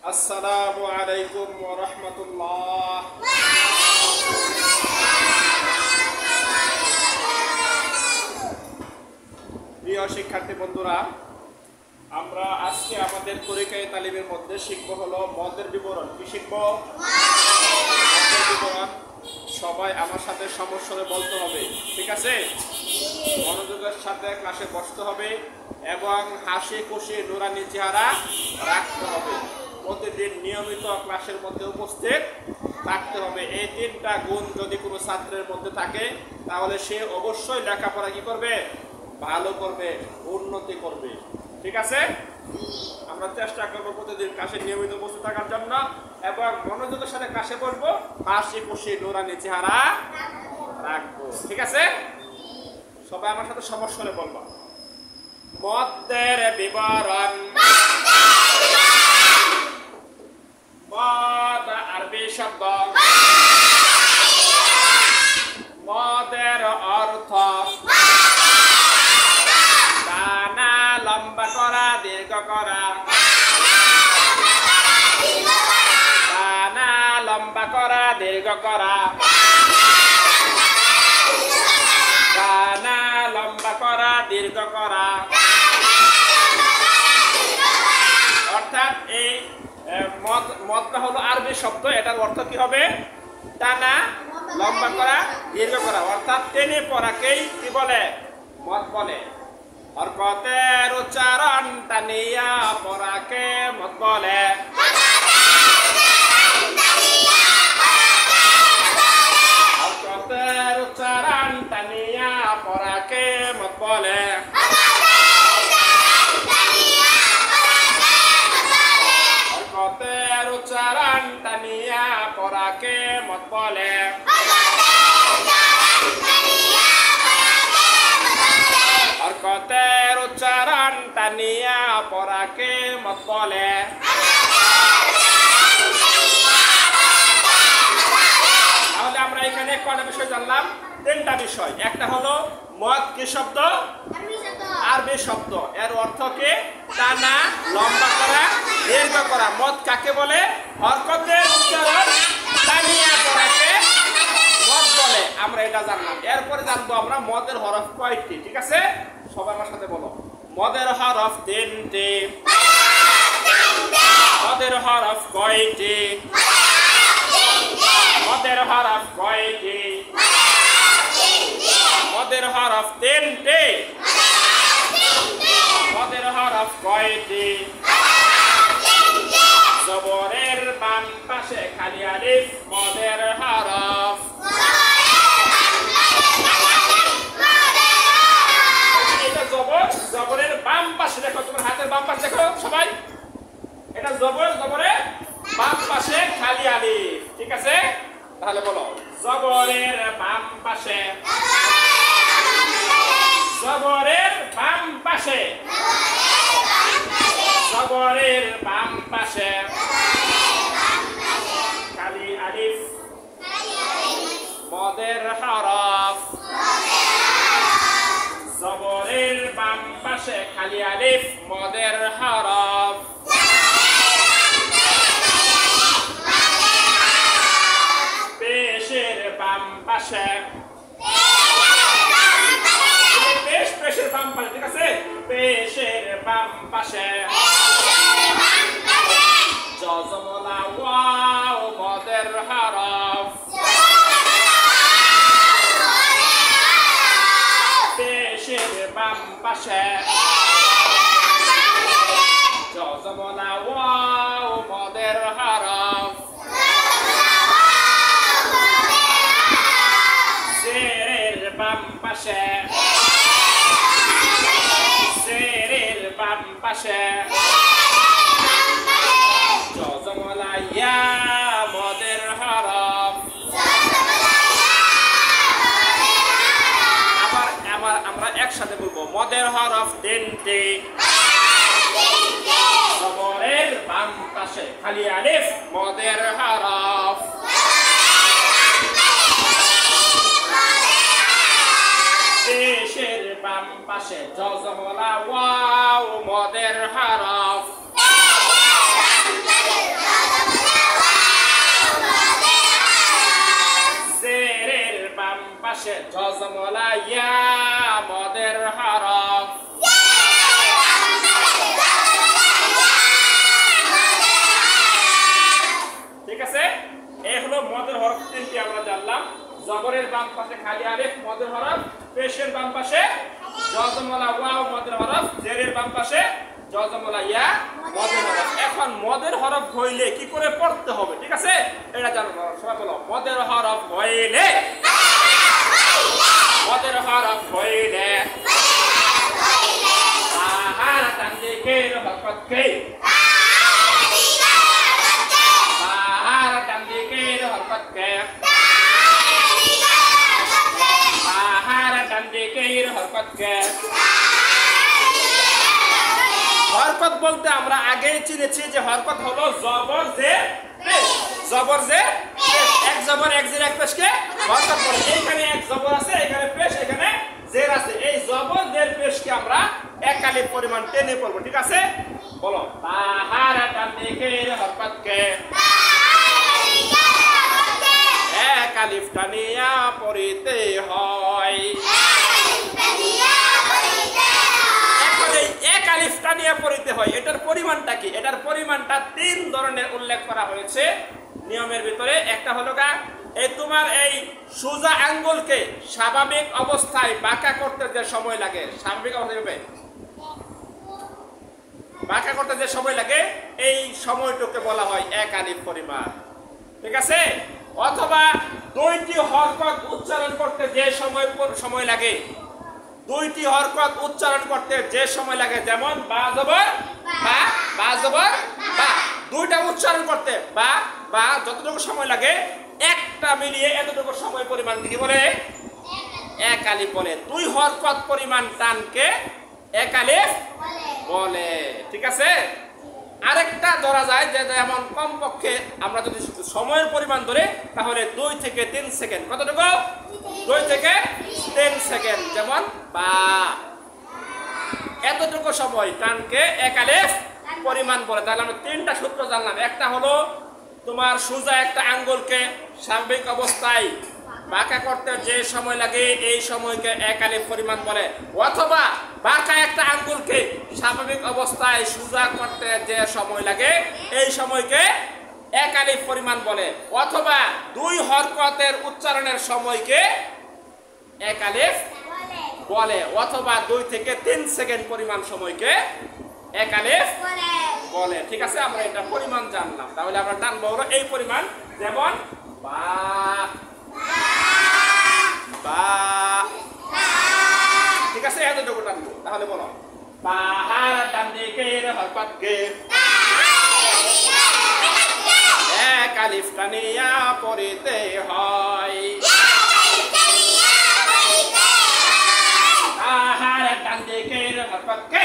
আসসালামু আলাইকুম ওয়া রাহমাতুল্লাহ। প্রিয় শিক্ষার্থী বন্ধুরা, আমরা আজকে আমাদের তরিকায়ে তালিমের মধ্যে শিখব হলো মদের বিবরণ। কি শিখব? মদের বিবরণ। সবাই আমার সাথে সমস্বরে বলতে হবে, ঠিক আছে? মনোযোগের সাথে ক্লাসে বসতে হবে এবং হাসি খুশি নুরানি চেহারা রাখতে হবে। প্রতিদিন নিয়মিত ক্লাসের মধ্যে উপস্থিত থাকতে হবে। এই তিনটা গুণ যদি কোনো ছাত্রের মধ্যে থাকে তাহলে সে অবশ্যই লেখাপড়া কি করবে? ভালো করবে, উন্নতি করবে, ঠিক আছে? আমরা চেষ্টা করবো প্রতিদিন ক্লাসে নিয়মিত উপস্থিত থাকার জন্য এবং মনোযোগের সাথে ক্লাসে বসবো, হাসি খুশি নুরানি চেহারা রাখবো, ঠিক আছে? সবাই আমার সাথে সমস্বরে বলবো। মদের বিবরণ। মদ আরবি শব্দ। মদের অর্থ টানা, লম্বা করা, দীর্ঘ করা। টানা, লম্বা করা, দীর্ঘ করা। টানা, লম্বা করা, দীর্ঘ করা। অর্থাৎ এই মদটা হলো আরবি শব্দ। এটার অর্থ কি হবে? টানা, লম্বা করা, দীর্ঘ করা। অর্থাৎ টেনে পড়াকেই কি বলে? মদ বলে। হরকতের উচ্চারণ টানিয়া পড়াকে মদ বলে। হরকতের উচ্চারণ টানিয়া পড়াকে মদ বলে। হরকতের উচ্চারণ টানিয়া পড়াকে মদ বলে। হরকতের উচ্চারণ টানিয়া পড়াকে মদ বলে। তাহলে আমরা এখানে কয়টা বিষয় জানলাম? তিনটা বিষয়। একটা হলো মদ কি শব্দ? আরবি শব্দ। এর অর্থ কি? টানা, লম্বা করা, দীর্ঘ করা। মদ কাকে বলে? হরকতের উচ্চারণ টানিয়া পড়াকে মদ বলে। আমরা এটা জানলাম। এরপরে জানবো আমরা মদের হরফ কয়টি, ঠিক আছে? সবাই আমার সাথে বলো। মদের হরফ তিনটি। মদের হরফ কয়টি? মদের হরফ কয়টি? মদের হরফ তিনটি। মদের হরফ কয়টি? জবরের বাম পাশে খালি আলিফ মদের হরফ। এটা জবর, জবরের বাম পাশে দেখো, তোমার হাতের বাম পাশে দেখো সবাই। এটা জবর, জবরের বাম পাশে খালি আলিফ, ঠিক আছে? তাহলে বলো, জবরের বাম পাশে। জবরের বাম পাশে। জবরের বাম পাশে খালি আলিফ মদের হরফ। জবরের বাম পাশে খালি আলিফ মদের হরফ। পেশের বাম পাশে। পেশের বাম পাশে, ঠিক আছে? পেশের বাম পাশে জজমলা ওয়াও মদের হরফ। পেশের বাম পাশে জজমলা ওয়াও মদের হরফ। জেরের বাম পাশে। জেরের বাম পাশে জজমলা ইয়া মদের হরফ। আবার আমরা একসাথে বলবো, মদের হরফ তিনটি। জবরের বাম পাশে খালি আলিফ মদের হরফ। পেশের বাম পাশে জজমলা ওয়াও মদের হরফ। জজমলা ইয়া মদের হরফ। ঠিক আছে, এই হলো মদের হরফ তিনটি আমরা জানলাম। জবরের বাম পাশে খালি আলিফ মদের হরফ, পেশের বাম পাশে জজমলা ওয়াও মদের হরফ, জেরের বাম পাশে জজমলা ইয়া মদের হরফ। এখন মদের হরফ হইলে কি করে পড়তে হবে, ঠিক আছে, এটা জানো। সবাই বলো মদের হরফ হইলে, মদের হরফ হইলে বাহার তানদিকের হরকত কে, বাহার তানদিকের হরকত কে, বাহার তানদিকের হরকত কে। হরকত বলতে আমরা আগেই চিনেছি যে হরকত হলো জবর জের পেশ, জবর জের পেশ, এক জবর এক জের এক পেশকে হরকত বলে। এখানে এক জবর আছে, এখানে পেশ, এখানে জের আছে। এই জবর জের পেশকে আমরা এক আলিফ পরিমাণ টেনে পড়ব, ঠিক আছে। বলো তাহারা তানদিকের হরকত কে, এক আলিফ টানিয়া পড়িতে হয়। এক আলিফ টানিয়া পড়িতে হয়, এটার পরিমাণটা কি? এটার পরিমাণটা তিন ধরনের উল্লেখ করা হয়েছে নিয়মের ভিতরে। একটা হলো এই তোমার এই সোজা আঙ্গুলকে স্বাভাবিক অবস্থায় বাঁকা করতে যে সময় লাগে, স্বাভাবিক অবস্থায় বাঁকা করতে যে সময় লাগে, এই সময়টুকে বলা হয় এক আলিফ পরিমাণ, ঠিক আছে। অথবা দুইটি হরকত উচ্চারণ করতে যে সময় লাগে, দুইটি হরকত উচ্চারণ করতে যে সময় লাগে, যেমন বা জবর বা, বা জবর বা, দুইটা উচ্চারণ করতে বা বা যতটুকু সময় লাগে, একটা মিলিয়ে এতটুকু সময় পরিমাণ কি বলে? এক আলিফ বলে। দুই হরকত পরিমাণ টানকে এক আলিফ বলে, ঠিক আছে। আরেকটা ধরা যায় যে যেমন কমপক্ষে আমরা যদি সময়ের পরিমাণ ধরে, তাহলে 2 থেকে 3 সেকেন্ড। কতটুকু? 2 থেকে 3 সেকেন্ড। যেমন বা, এতটুকু সময় টানকে এক আলিফ পরিমাণ বলে। তাহলে আমরা তিনটা সূত্র জানলাম। একটা হলো তোমার সোজা একটা আঙ্গুলকে স্বাভাবিক অবস্থায় বাঁকা করতে যে সময় লাগে, এই সময়কে এক আলিফ পরিমাণ বলে। অথবা বাঁকা একটা আঙ্গুলকে স্বাভাবিক অবস্থায় সোজা করতে যে সময় লাগে, এই সময়কে এক আলিফ পরিমাণ বলে। অথবা দুই হরকতের উচ্চারণের সময়কে এক আলিফ বলে। অথবা 2 থেকে 3 সেকেন্ড পরিমাণ সময়কে এক আলিফ বলে, ঠিক আছে। আমরা এটা পরিমাণ জানলাম। তাহলে আমরা টানবো হলো এই পরিমাণ, যেমন বা, বা, ঠিক আছে, এতটুকু টানবো। তাহলে বলো বাহার তানদিকের হরকত কে, এক আলিফ টানিয়া পড়িতে হয়। বাহার তানদিকের হরকত কে,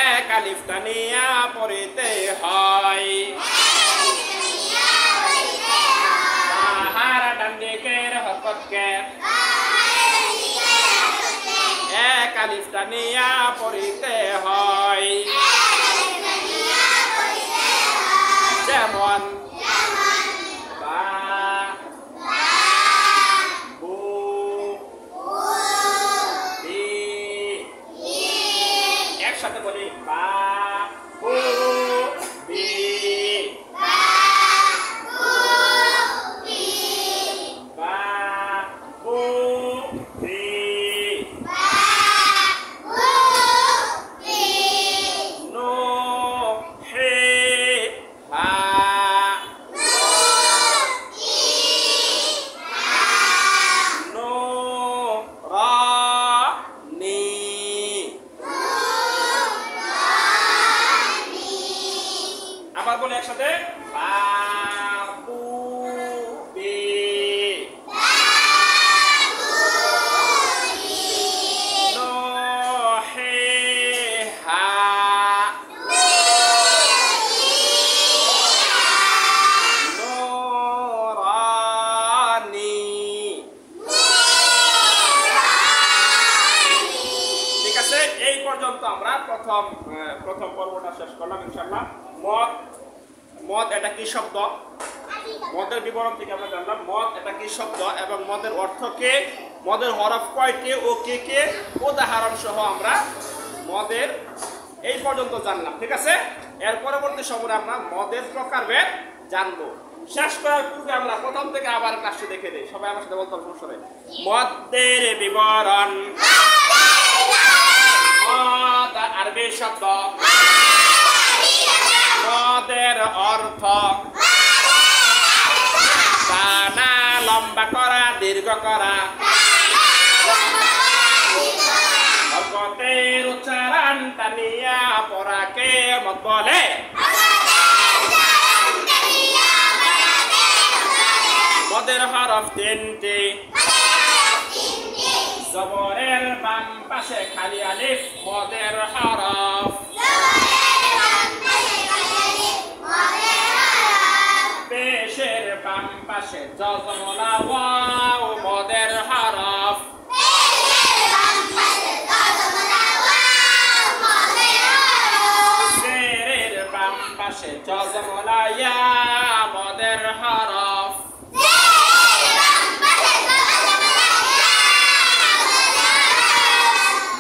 এক আলিফ টানিয়া পড়িতে হয়। বাহার তানদিকের হরকত কে, এক আলিফ টানিয়া পড়িতে হয়। যেমন বা, বু, বি, একসাথে বলি বা, বু, বি, বা, বু, বি, নো, হে, হা, নো, রা, নি। আবার বলে একসাথে বা, বু, বি, নো, হে, হা, নো, রা, নি। ঠিক আছে, এই পর্যন্ত আমরা প্রথম পর্বটা শেষ করলাম ইনশাআল্লাহ। মদ, মদ এটা কি শব্দ? মদের বিবরণ থেকে আমরা জানলাম মদ এটা কি শব্দ এবং মদের অর্থ কে, মদের হরফ কয়টি ও কে কে, উদাহরণ সহ আমরা মদের এই পর্যন্ত জানলাম। ঠিক আছে, এর পরবর্তী সময় আমরা মদের প্রকারভেদ জানবো। শেষ করার পূর্বে আমরা প্রথম থেকে আবার ক্লাসটি দেখে দিই। সবাই আমার সাথে বলতে হবে সমস্যা নেই। মদের বিবরণ। মদ আরবি শব্দ। মদের অর্থ টানা লম্বা করা, দীর্ঘ করা। ভগতের উচ্চারণ টানিয়া পড়াকে মদ বলে। মদের হরফ তিনটি। জবরের বাম পাশে খালি আলিফ মদের হরফ। পেশের বাম পাশে জজমলা ওয়াও মদের হরফ। জেরের বাম পাশে জজমলা ইয়া মদের হরফ।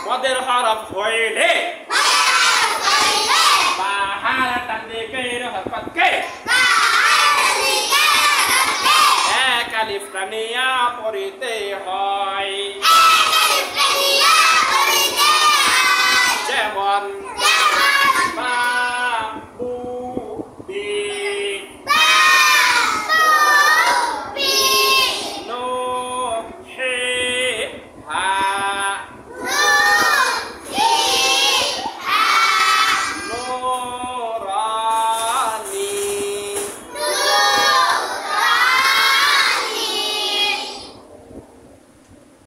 মদের হরফ হইলে বাহার তানদিকের হরকতকে এক আলিফ টানিয়া পড়িতে হয়।